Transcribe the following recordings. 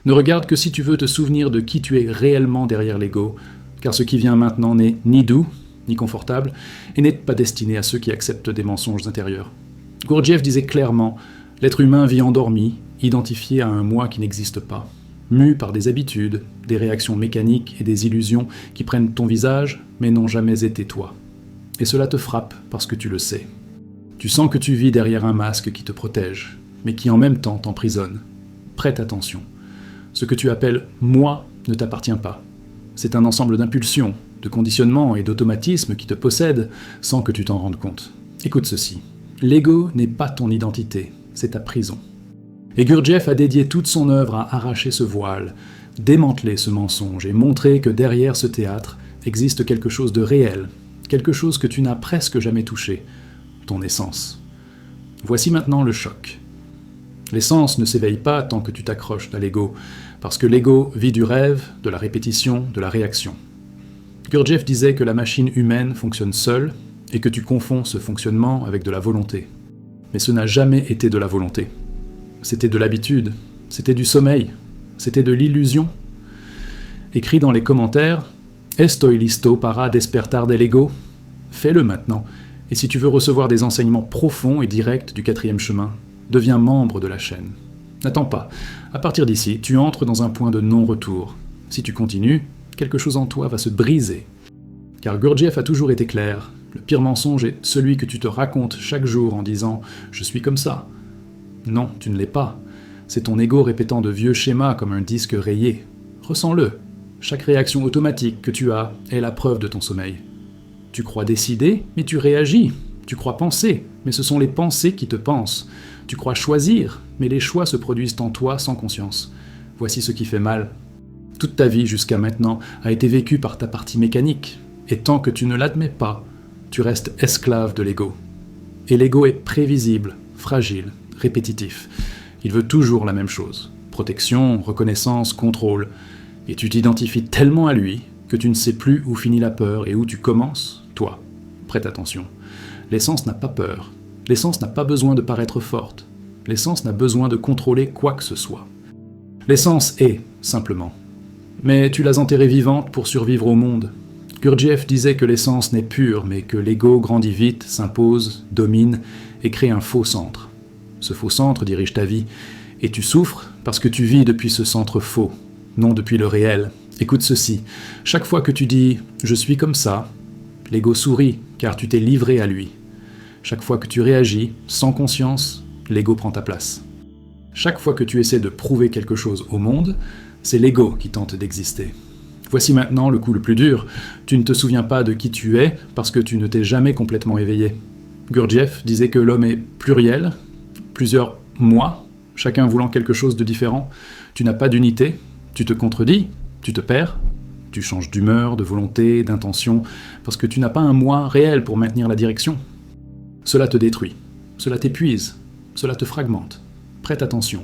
Ne regarde que si tu veux te souvenir de qui tu es réellement derrière l'ego, car ce qui vient maintenant n'est ni doux, ni confortable, et n'est pas destiné à ceux qui acceptent des mensonges intérieurs. Gurdjieff disait clairement « L'être humain vit endormi, identifié à un moi qui n'existe pas, mu par des habitudes, des réactions mécaniques et des illusions qui prennent ton visage, mais n'ont jamais été toi. Et cela te frappe parce que tu le sais. Tu sens que tu vis derrière un masque qui te protège, mais qui en même temps t'emprisonne. Prête attention. Ce que tu appelles « moi » ne t'appartient pas. C'est un ensemble d'impulsions, de conditionnements et d'automatismes qui te possèdent sans que tu t'en rendes compte. Écoute ceci. L'ego n'est pas ton identité, c'est ta prison. Et Gurdjieff a dédié toute son œuvre à arracher ce voile, démanteler ce mensonge et montrer que derrière ce théâtre existe quelque chose de réel, quelque chose que tu n'as presque jamais touché, ton essence. Voici maintenant le choc. L'essence ne s'éveille pas tant que tu t'accroches à l'ego, parce que l'ego vit du rêve, de la répétition, de la réaction. Gurdjieff disait que la machine humaine fonctionne seule et que tu confonds ce fonctionnement avec de la volonté. Mais ce n'a jamais été de la volonté. C'était de l'habitude, c'était du sommeil, c'était de l'illusion. Écris dans les commentaires « Estoy listo para despertar del ego ?» Fais-le maintenant, et si tu veux recevoir des enseignements profonds et directs du 4e chemin, deviens membre de la chaîne. N'attends pas, à partir d'ici, tu entres dans un point de non-retour. Si tu continues, quelque chose en toi va se briser. Car Gurdjieff a toujours été clair, le pire mensonge est celui que tu te racontes chaque jour en disant « je suis comme ça ». Non, tu ne l'es pas. C'est ton ego répétant de vieux schémas comme un disque rayé. Ressens-le. Chaque réaction automatique que tu as est la preuve de ton sommeil. Tu crois décider, mais tu réagis. Tu crois penser, mais ce sont les pensées qui te pensent. Tu crois choisir, mais les choix se produisent en toi sans conscience. Voici ce qui fait mal. Toute ta vie jusqu'à maintenant a été vécue par ta partie mécanique, et tant que tu ne l'admets pas, tu restes esclave de l'ego. Et l'ego est prévisible, fragile, répétitif. Il veut toujours la même chose. Protection, reconnaissance, contrôle. Et tu t'identifies tellement à lui que tu ne sais plus où finit la peur et où tu commences, toi. Prête attention. L'essence n'a pas peur. L'essence n'a pas besoin de paraître forte. L'essence n'a besoin de contrôler quoi que ce soit. L'essence est, simplement. Mais tu l'as enterrée vivante pour survivre au monde. Gurdjieff disait que l'essence n'est pure, mais que l'ego grandit vite, s'impose, domine et crée un faux centre. Ce faux centre dirige ta vie, et tu souffres parce que tu vis depuis ce centre faux, non depuis le réel. Écoute ceci, chaque fois que tu dis « je suis comme ça », l'ego sourit car tu t'es livré à lui. Chaque fois que tu réagis, sans conscience, l'ego prend ta place. Chaque fois que tu essaies de prouver quelque chose au monde, c'est l'ego qui tente d'exister. Voici maintenant le coup le plus dur. Tu ne te souviens pas de qui tu es parce que tu ne t'es jamais complètement éveillé. Gurdjieff disait que l'homme est pluriel, plusieurs moi, chacun voulant quelque chose de différent. Tu n'as pas d'unité, tu te contredis, tu te perds, tu changes d'humeur, de volonté, d'intention, parce que tu n'as pas un moi réel pour maintenir la direction. Cela te détruit, cela t'épuise, cela te fragmente. Prête attention,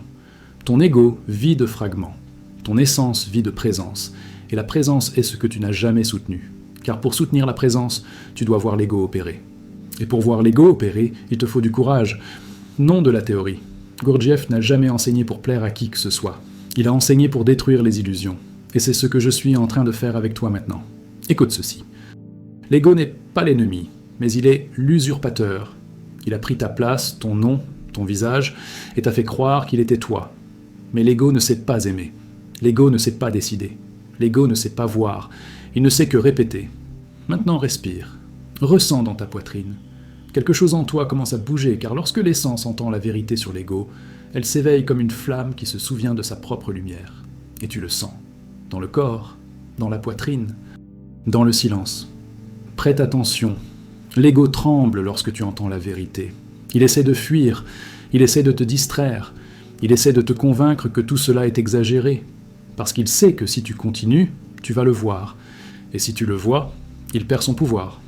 ton ego vit de fragments, ton essence vit de présence, et la présence est ce que tu n'as jamais soutenu. Car pour soutenir la présence, tu dois voir l'ego opérer. Et pour voir l'ego opérer, il te faut du courage, non de la théorie. Gurdjieff n'a jamais enseigné pour plaire à qui que ce soit. Il a enseigné pour détruire les illusions. Et c'est ce que je suis en train de faire avec toi maintenant. Écoute ceci. L'ego n'est pas l'ennemi, mais il est l'usurpateur. Il a pris ta place, ton nom, ton visage, et t'a fait croire qu'il était toi. Mais l'ego ne sait pas aimer. L'ego ne sait pas décider. L'ego ne sait pas voir. Il ne sait que répéter. Maintenant respire. Ressens dans ta poitrine. Quelque chose en toi commence à bouger, car lorsque l'essence entend la vérité sur l'ego, elle s'éveille comme une flamme qui se souvient de sa propre lumière. Et tu le sens. Dans le corps, dans la poitrine, dans le silence. Prête attention. L'ego tremble lorsque tu entends la vérité. Il essaie de fuir, il essaie de te distraire, il essaie de te convaincre que tout cela est exagéré, parce qu'il sait que si tu continues, tu vas le voir, et si tu le vois, il perd son pouvoir.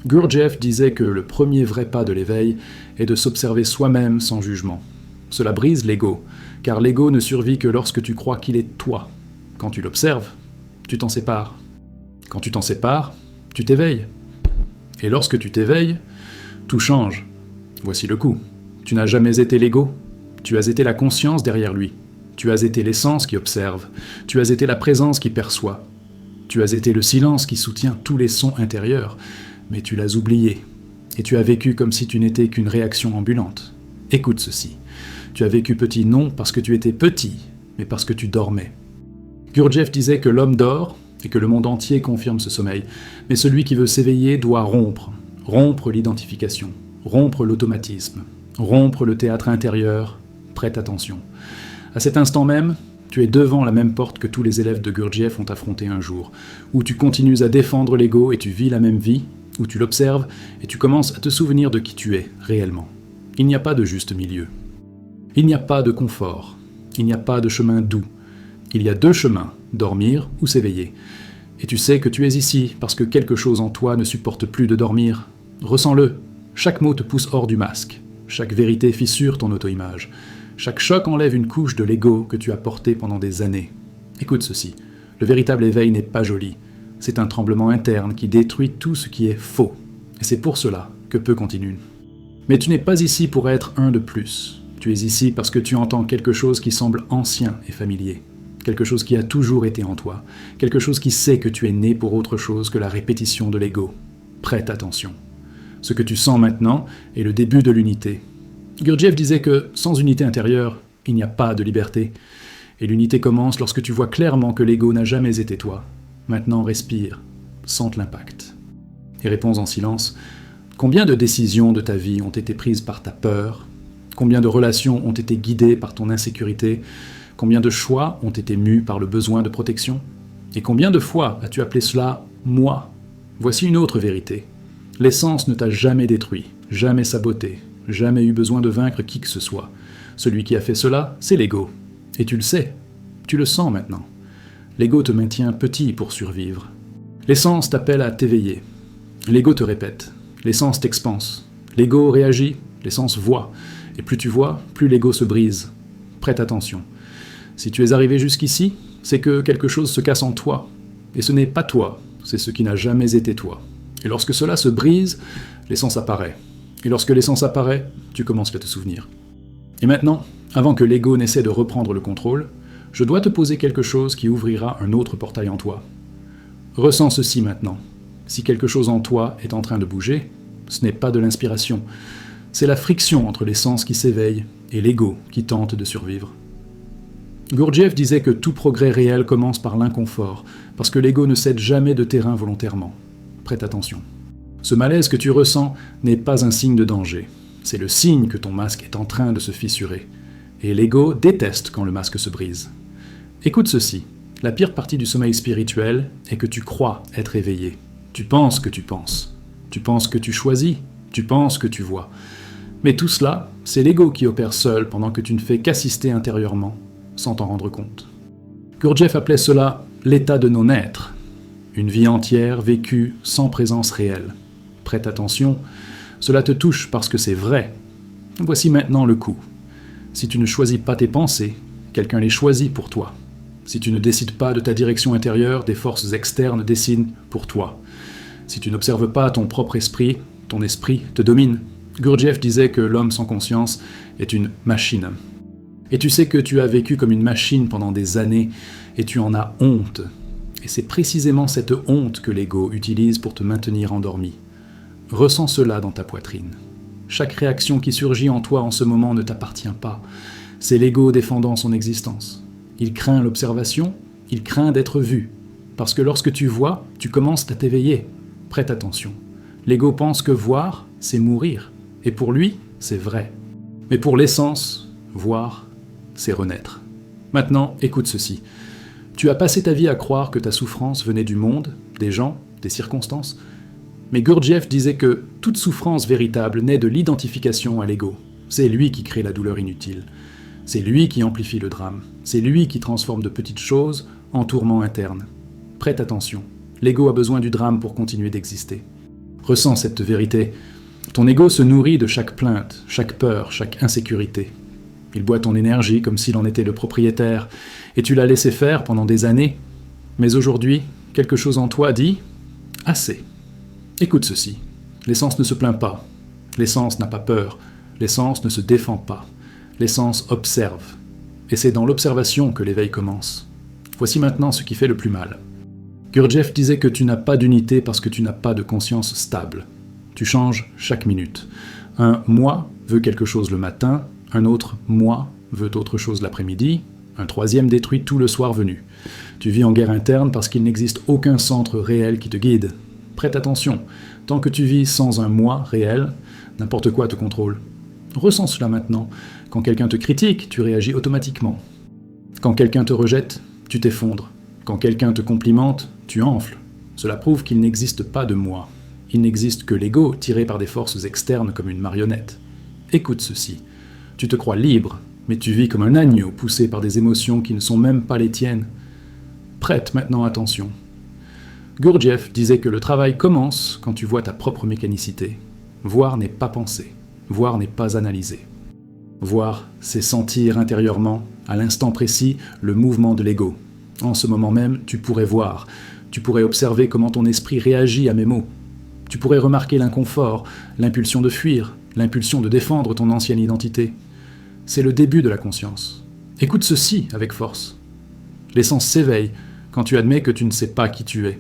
Gurdjieff disait que le premier vrai pas de l'éveil est de s'observer soi-même sans jugement. Cela brise l'ego, car l'ego ne survit que lorsque tu crois qu'il est toi. Quand tu l'observes, tu t'en sépares. Quand tu t'en sépares, tu t'éveilles. Et lorsque tu t'éveilles, tout change. Voici le coup. Tu n'as jamais été l'ego, tu as été la conscience derrière lui. Tu as été l'essence qui observe, tu as été la présence qui perçoit, tu as été le silence qui soutient tous les sons intérieurs, mais tu l'as oublié, et tu as vécu comme si tu n'étais qu'une réaction ambulante. Écoute ceci. Tu as vécu petit non parce que tu étais petit, mais parce que tu dormais. Gurdjieff disait que l'homme dort et que le monde entier confirme ce sommeil, mais celui qui veut s'éveiller doit rompre l'identification, rompre l'automatisme, rompre le théâtre intérieur. Prête attention. À cet instant même, tu es devant la même porte que tous les élèves de Gurdjieff ont affronté un jour, où tu continues à défendre l'ego et tu vis la même vie, où tu l'observes et tu commences à te souvenir de qui tu es réellement. Il n'y a pas de juste milieu. Il n'y a pas de confort. Il n'y a pas de chemin doux. Il y a deux chemins, dormir ou s'éveiller. Et tu sais que tu es ici parce que quelque chose en toi ne supporte plus de dormir. Ressens-le. Chaque mot te pousse hors du masque. Chaque vérité fissure ton auto-image. Chaque choc enlève une couche de l'ego que tu as porté pendant des années. Écoute ceci. Le véritable éveil n'est pas joli. C'est un tremblement interne qui détruit tout ce qui est faux. Et c'est pour cela que peu continuent. Mais tu n'es pas ici pour être un de plus. Tu es ici parce que tu entends quelque chose qui semble ancien et familier. Quelque chose qui a toujours été en toi. Quelque chose qui sait que tu es né pour autre chose que la répétition de l'ego. Prête attention. Ce que tu sens maintenant est le début de l'unité. Gurdjieff disait que sans unité intérieure, il n'y a pas de liberté. Et l'unité commence lorsque tu vois clairement que l'ego n'a jamais été toi. Maintenant, respire, sente l'impact. Et réponds en silence. Combien de décisions de ta vie ont été prises par ta peur? Combien de relations ont été guidées par ton insécurité? Combien de choix ont été mus par le besoin de protection? Et combien de fois as-tu appelé cela « moi » ? Voici une autre vérité. L'essence ne t'a jamais détruit, jamais saboté, jamais eu besoin de vaincre qui que ce soit. Celui qui a fait cela, c'est l'ego. Et tu le sais, tu le sens maintenant. L'ego te maintient petit pour survivre. L'essence t'appelle à t'éveiller. L'ego te répète. L'essence t'expanse. L'ego réagit, l'essence voit. Et plus tu vois, plus l'ego se brise. Prête attention. Si tu es arrivé jusqu'ici, c'est que quelque chose se casse en toi. Et ce n'est pas toi, c'est ce qui n'a jamais été toi. Et lorsque cela se brise, l'essence apparaît. Et lorsque l'essence apparaît, tu commences à te souvenir. Et maintenant, avant que l'ego n'essaie de reprendre le contrôle, je dois te poser quelque chose qui ouvrira un autre portail en toi. Ressens ceci maintenant. Si quelque chose en toi est en train de bouger, ce n'est pas de l'inspiration. C'est la friction entre l'essence qui s'éveille et l'ego qui tente de survivre. Gurdjieff disait que tout progrès réel commence par l'inconfort, parce que l'ego ne cède jamais de terrain volontairement. Prête attention. Ce malaise que tu ressens n'est pas un signe de danger. C'est le signe que ton masque est en train de se fissurer. Et l'ego déteste quand le masque se brise. Écoute ceci. La pire partie du sommeil spirituel est que tu crois être éveillé. Tu penses que tu penses. Tu penses que tu choisis. Tu penses que tu vois. Mais tout cela, c'est l'ego qui opère seul pendant que tu ne fais qu'assister intérieurement, sans t'en rendre compte. Gurdjieff appelait cela l'état de non-être. Une vie entière vécue sans présence réelle. Prête attention, cela te touche parce que c'est vrai. Voici maintenant le coup. Si tu ne choisis pas tes pensées, quelqu'un les choisit pour toi. Si tu ne décides pas de ta direction intérieure, des forces externes décident pour toi. Si tu n'observes pas ton propre esprit, ton esprit te domine. Gurdjieff disait que l'homme sans conscience est une machine. Et tu sais que tu as vécu comme une machine pendant des années, et tu en as honte. Et c'est précisément cette honte que l'ego utilise pour te maintenir endormi. Ressens cela dans ta poitrine. Chaque réaction qui surgit en toi en ce moment ne t'appartient pas. C'est l'ego défendant son existence. Il craint l'observation, il craint d'être vu. Parce que lorsque tu vois, tu commences à t'éveiller. Prête attention. L'ego pense que voir, c'est mourir. Et pour lui, c'est vrai. Mais pour l'essence, voir, c'est renaître. Maintenant, écoute ceci. Tu as passé ta vie à croire que ta souffrance venait du monde, des gens, des circonstances. Mais Gurdjieff disait que toute souffrance véritable naît de l'identification à l'ego. C'est lui qui crée la douleur inutile. C'est lui qui amplifie le drame. C'est lui qui transforme de petites choses en tourments internes. Prête attention. L'ego a besoin du drame pour continuer d'exister. Ressens cette vérité. Ton ego se nourrit de chaque plainte, chaque peur, chaque insécurité. Il boit ton énergie comme s'il en était le propriétaire, et tu l'as laissé faire pendant des années. Mais aujourd'hui, quelque chose en toi dit « assez ». Écoute ceci. L'essence ne se plaint pas. L'essence n'a pas peur. L'essence ne se défend pas. L'essence observe. Et c'est dans l'observation que l'éveil commence. Voici maintenant ce qui fait le plus mal. Gurdjieff disait que tu n'as pas d'unité parce que tu n'as pas de conscience stable. Tu changes chaque minute. Un « moi » veut quelque chose le matin, un autre « moi » veut autre chose l'après-midi, un troisième détruit tout le soir venu. Tu vis en guerre interne parce qu'il n'existe aucun centre réel qui te guide. Prête attention, tant que tu vis sans un « moi » réel, n'importe quoi te contrôle. Ressens cela maintenant. Quand quelqu'un te critique, tu réagis automatiquement. Quand quelqu'un te rejette, tu t'effondres. Quand quelqu'un te complimente, tu enfles. Cela prouve qu'il n'existe pas de moi. Il n'existe que l'ego tiré par des forces externes comme une marionnette. Écoute ceci. Tu te crois libre, mais tu vis comme un agneau poussé par des émotions qui ne sont même pas les tiennes. Prête maintenant attention. Gurdjieff disait que le travail commence quand tu vois ta propre mécanicité. Voir n'est pas penser. Voir n'est pas analyser. Voir, c'est sentir intérieurement, à l'instant précis, le mouvement de l'ego. En ce moment même, tu pourrais voir, tu pourrais observer comment ton esprit réagit à mes mots. Tu pourrais remarquer l'inconfort, l'impulsion de fuir, l'impulsion de défendre ton ancienne identité. C'est le début de la conscience. Écoute ceci avec force. L'essence s'éveille quand tu admets que tu ne sais pas qui tu es.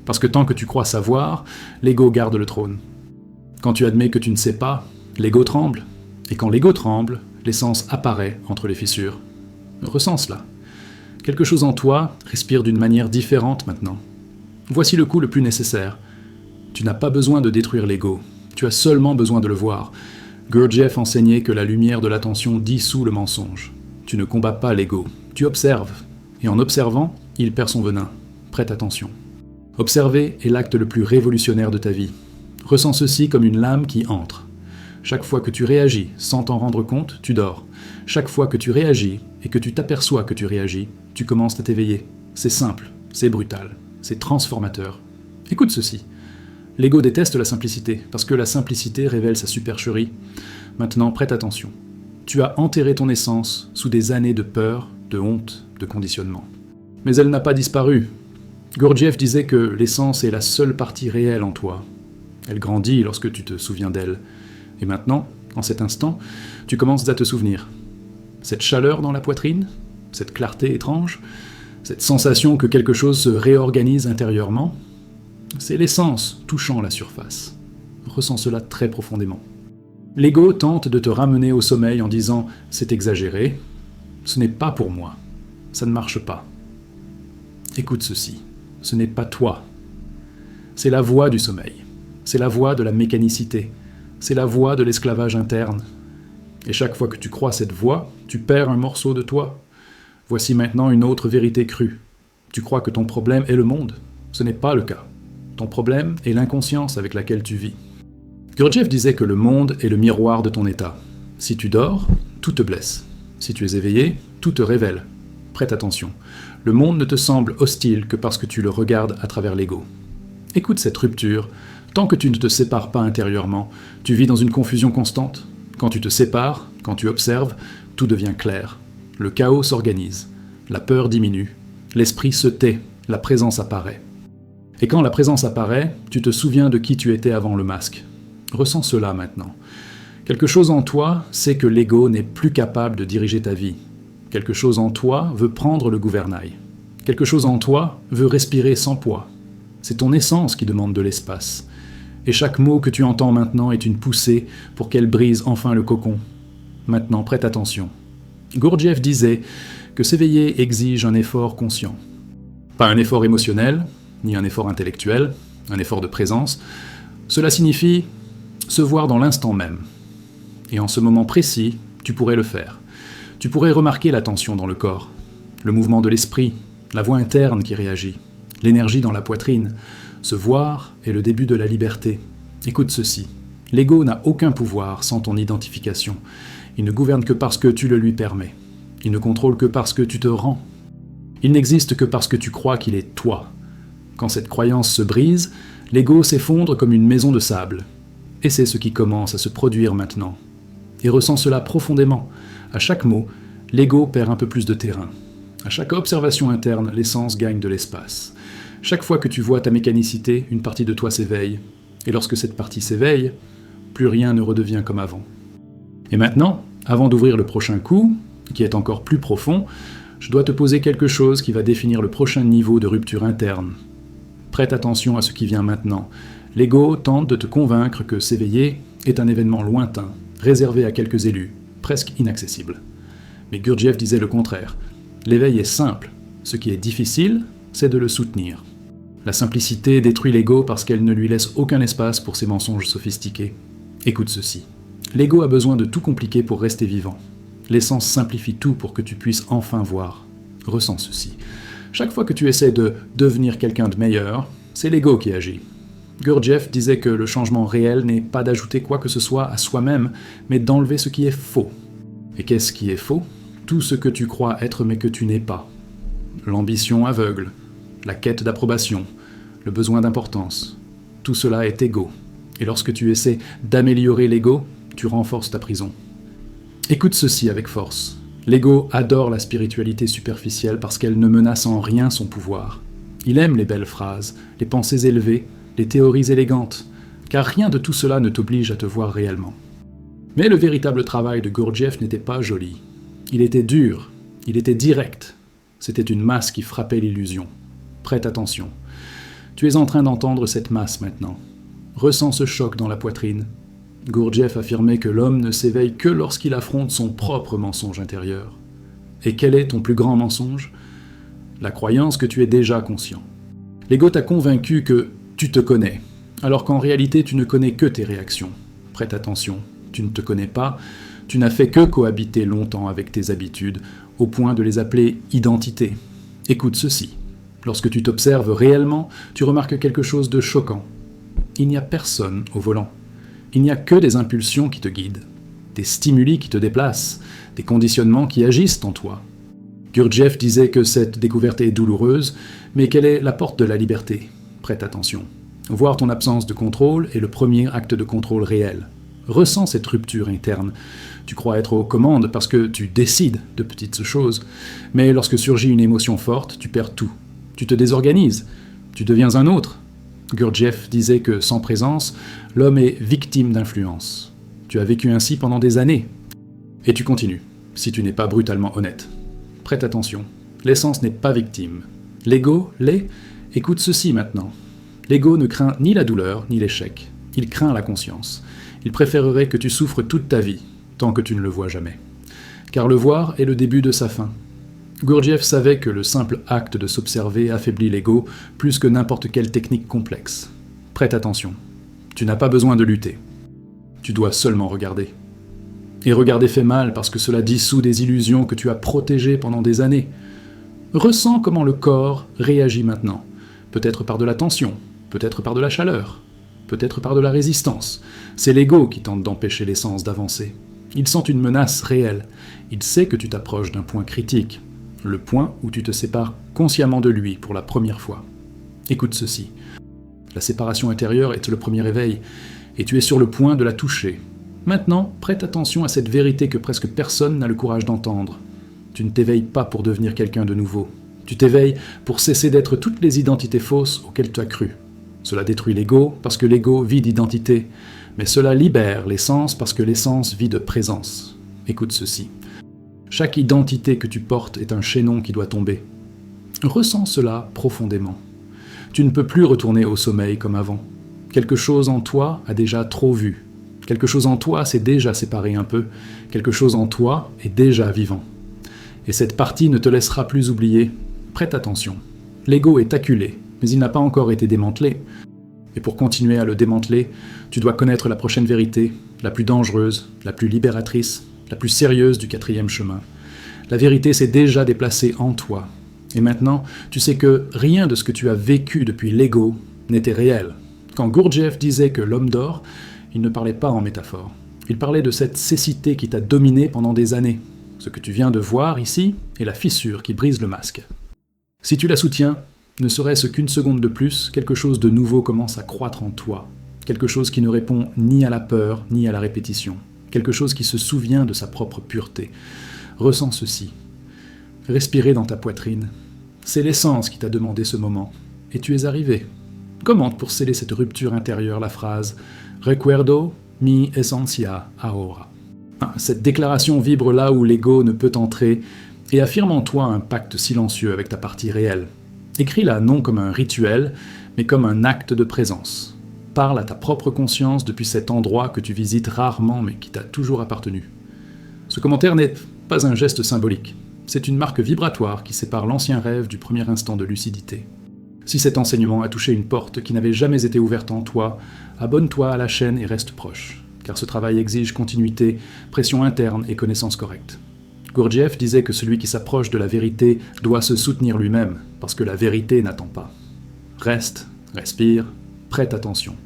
Parce que tant que tu crois savoir, l'ego garde le trône. Quand tu admets que tu ne sais pas, l'ego tremble. Et quand l'ego tremble, l'essence apparaît entre les fissures. Ressens cela. Quelque chose en toi respire d'une manière différente maintenant. Voici le coup le plus nécessaire. Tu n'as pas besoin de détruire l'ego. Tu as seulement besoin de le voir. Gurdjieff enseignait que la lumière de l'attention dissout le mensonge. Tu ne combats pas l'ego. Tu observes. Et en observant, il perd son venin. Prête attention. Observer est l'acte le plus révolutionnaire de ta vie. Ressens ceci comme une lame qui entre. Chaque fois que tu réagis sans t'en rendre compte, tu dors. Chaque fois que tu réagis et que tu t'aperçois que tu réagis, tu commences à t'éveiller. C'est simple, c'est brutal, c'est transformateur. Écoute ceci. L'ego déteste la simplicité, parce que la simplicité révèle sa supercherie. Maintenant, prête attention. Tu as enterré ton essence sous des années de peur, de honte, de conditionnement. Mais elle n'a pas disparu. Gurdjieff disait que l'essence est la seule partie réelle en toi. Elle grandit lorsque tu te souviens d'elle. Et maintenant, en cet instant, tu commences à te souvenir. Cette chaleur dans la poitrine, cette clarté étrange, cette sensation que quelque chose se réorganise intérieurement, c'est l'essence touchant la surface. Ressens cela très profondément. L'ego tente de te ramener au sommeil en disant « c'est exagéré, ce n'est pas pour moi, ça ne marche pas ». Écoute ceci, ce n'est pas toi. C'est la voix du sommeil, c'est la voix de la mécanicité, c'est la voix de l'esclavage interne. Et chaque fois que tu crois cette voix, tu perds un morceau de toi. Voici maintenant une autre vérité crue. Tu crois que ton problème est le monde. Ce n'est pas le cas. Ton problème est l'inconscience avec laquelle tu vis. Gurdjieff disait que le monde est le miroir de ton état. Si tu dors, tout te blesse. Si tu es éveillé, tout te révèle. Prête attention. Le monde ne te semble hostile que parce que tu le regardes à travers l'ego. Écoute cette rupture. Tant que tu ne te sépares pas intérieurement, tu vis dans une confusion constante. Quand tu te sépares, quand tu observes, tout devient clair. Le chaos s'organise. La peur diminue. L'esprit se tait. La présence apparaît. Et quand la présence apparaît, tu te souviens de qui tu étais avant le masque. Ressens cela maintenant. Quelque chose en toi sait que l'ego n'est plus capable de diriger ta vie. Quelque chose en toi veut prendre le gouvernail. Quelque chose en toi veut respirer sans poids. C'est ton essence qui demande de l'espace. Et chaque mot que tu entends maintenant est une poussée pour qu'elle brise enfin le cocon. Maintenant, prête attention. Gurdjieff disait que s'éveiller exige un effort conscient. Pas un effort émotionnel, ni un effort intellectuel, un effort de présence. Cela signifie se voir dans l'instant même. Et en ce moment précis, tu pourrais le faire. Tu pourrais remarquer la tension dans le corps, le mouvement de l'esprit, la voix interne qui réagit, l'énergie dans la poitrine. Se voir est le début de la liberté. Écoute ceci. L'ego n'a aucun pouvoir sans ton identification. Il ne gouverne que parce que tu le lui permets. Il ne contrôle que parce que tu te rends. Il n'existe que parce que tu crois qu'il est toi. Quand cette croyance se brise, l'ego s'effondre comme une maison de sable. Et c'est ce qui commence à se produire maintenant. Et ressens cela profondément. À chaque mot, l'ego perd un peu plus de terrain. À chaque observation interne, l'essence gagne de l'espace. Chaque fois que tu vois ta mécanicité, une partie de toi s'éveille. Et lorsque cette partie s'éveille, plus rien ne redevient comme avant. Et maintenant, avant d'ouvrir le prochain coup, qui est encore plus profond, je dois te poser quelque chose qui va définir le prochain niveau de rupture interne. Prête attention à ce qui vient maintenant. L'ego tente de te convaincre que s'éveiller est un événement lointain, réservé à quelques élus, presque inaccessible. Mais Gurdjieff disait le contraire. L'éveil est simple. Ce qui est difficile, c'est de le soutenir. La simplicité détruit l'ego parce qu'elle ne lui laisse aucun espace pour ses mensonges sophistiqués. Écoute ceci. L'ego a besoin de tout compliquer pour rester vivant. L'essence simplifie tout pour que tu puisses enfin voir. Ressens ceci. Chaque fois que tu essaies de devenir quelqu'un de meilleur, c'est l'ego qui agit. Gurdjieff disait que le changement réel n'est pas d'ajouter quoi que ce soit à soi-même, mais d'enlever ce qui est faux. Et qu'est-ce qui est faux ? Tout ce que tu crois être mais que tu n'es pas. L'ambition aveugle, la quête d'approbation, le besoin d'importance. Tout cela est égo. Et lorsque tu essaies d'améliorer l'ego, tu renforces ta prison. Écoute ceci avec force. L'ego adore la spiritualité superficielle parce qu'elle ne menace en rien son pouvoir. Il aime les belles phrases, les pensées élevées, les théories élégantes, car rien de tout cela ne t'oblige à te voir réellement. Mais le véritable travail de Gurdjieff n'était pas joli. Il était dur, il était direct. C'était une masse qui frappait l'illusion. Prête attention. Tu es en train d'entendre cette masse maintenant. Ressens ce choc dans la poitrine. Gurdjieff affirmait que l'homme ne s'éveille que lorsqu'il affronte son propre mensonge intérieur. Et quel est ton plus grand mensonge ? La croyance que tu es déjà conscient. L'ego t'a convaincu que tu te connais, alors qu'en réalité tu ne connais que tes réactions. Prête attention, tu ne te connais pas, tu n'as fait que cohabiter longtemps avec tes habitudes, au point de les appeler identité. Écoute ceci. Lorsque tu t'observes réellement, tu remarques quelque chose de choquant. Il n'y a personne au volant. Il n'y a que des impulsions qui te guident, des stimuli qui te déplacent, des conditionnements qui agissent en toi. Gurdjieff disait que cette découverte est douloureuse, mais qu'elle est la porte de la liberté. Prête attention. Voir ton absence de contrôle est le premier acte de contrôle réel. Ressens cette rupture interne. Tu crois être aux commandes parce que tu décides de petites choses, mais lorsque surgit une émotion forte, tu perds tout. Tu te désorganises, tu deviens un autre. Gurdjieff disait que sans présence, l'homme est victime d'influence. Tu as vécu ainsi pendant des années. Et tu continues, si tu n'es pas brutalement honnête. Prête attention, l'essence n'est pas victime. L'ego l'est. Écoute ceci maintenant. L'ego ne craint ni la douleur, ni l'échec. Il craint la conscience. Il préférerait que tu souffres toute ta vie, tant que tu ne le vois jamais. Car le voir est le début de sa fin. Gurdjieff savait que le simple acte de s'observer affaiblit l'ego plus que n'importe quelle technique complexe. Prête attention, tu n'as pas besoin de lutter. Tu dois seulement regarder. Et regarder fait mal parce que cela dissout des illusions que tu as protégées pendant des années. Ressens comment le corps réagit maintenant. Peut-être par de la tension, peut-être par de la chaleur, peut-être par de la résistance. C'est l'ego qui tente d'empêcher l'essence d'avancer. Il sent une menace réelle. Il sait que tu t'approches d'un point critique. Le point où tu te sépares consciemment de lui pour la première fois. Écoute ceci. La séparation intérieure est le premier éveil, et tu es sur le point de la toucher. Maintenant, prête attention à cette vérité que presque personne n'a le courage d'entendre. Tu ne t'éveilles pas pour devenir quelqu'un de nouveau. Tu t'éveilles pour cesser d'être toutes les identités fausses auxquelles tu as cru. Cela détruit l'ego parce que l'ego vit d'identité, mais cela libère l'essence parce que l'essence vit de présence. Écoute ceci. Chaque identité que tu portes est un chaînon qui doit tomber. Ressens cela profondément. Tu ne peux plus retourner au sommeil comme avant. Quelque chose en toi a déjà trop vu. Quelque chose en toi s'est déjà séparé un peu. Quelque chose en toi est déjà vivant. Et cette partie ne te laissera plus oublier. Prête attention. L'ego est acculé, mais il n'a pas encore été démantelé. Et pour continuer à le démanteler, tu dois connaître la prochaine vérité, la plus dangereuse, la plus libératrice, la plus sérieuse du 4e chemin. La vérité s'est déjà déplacée en toi. Et maintenant, tu sais que rien de ce que tu as vécu depuis l'ego n'était réel. Quand Gurdjieff disait que l'homme dort, il ne parlait pas en métaphore. Il parlait de cette cécité qui t'a dominé pendant des années. Ce que tu viens de voir ici est la fissure qui brise le masque. Si tu la soutiens, ne serait-ce qu'une seconde de plus, quelque chose de nouveau commence à croître en toi. Quelque chose qui ne répond ni à la peur, ni à la répétition. Quelque chose qui se souvient de sa propre pureté. Ressens ceci. Respirer dans ta poitrine. C'est l'essence qui t'a demandé ce moment. Et tu es arrivé. Commente pour sceller cette rupture intérieure la phrase « Recuerdo mi esencia ahora ». Cette déclaration vibre là où l'ego ne peut entrer et affirme en toi un pacte silencieux avec ta partie réelle. Écris-la non comme un rituel, mais comme un acte de présence. Parle à ta propre conscience depuis cet endroit que tu visites rarement mais qui t'a toujours appartenu. Ce commentaire n'est pas un geste symbolique, c'est une marque vibratoire qui sépare l'ancien rêve du premier instant de lucidité. Si cet enseignement a touché une porte qui n'avait jamais été ouverte en toi, abonne-toi à la chaîne et reste proche, car ce travail exige continuité, pression interne et connaissance correcte. Gurdjieff disait que celui qui s'approche de la vérité doit se soutenir lui-même, parce que la vérité n'attend pas. Reste, respire, prête attention,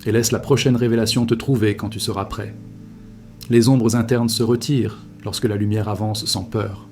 et laisse la prochaine révélation te trouver quand tu seras prêt. Les ombres internes se retirent lorsque la lumière avance sans peur.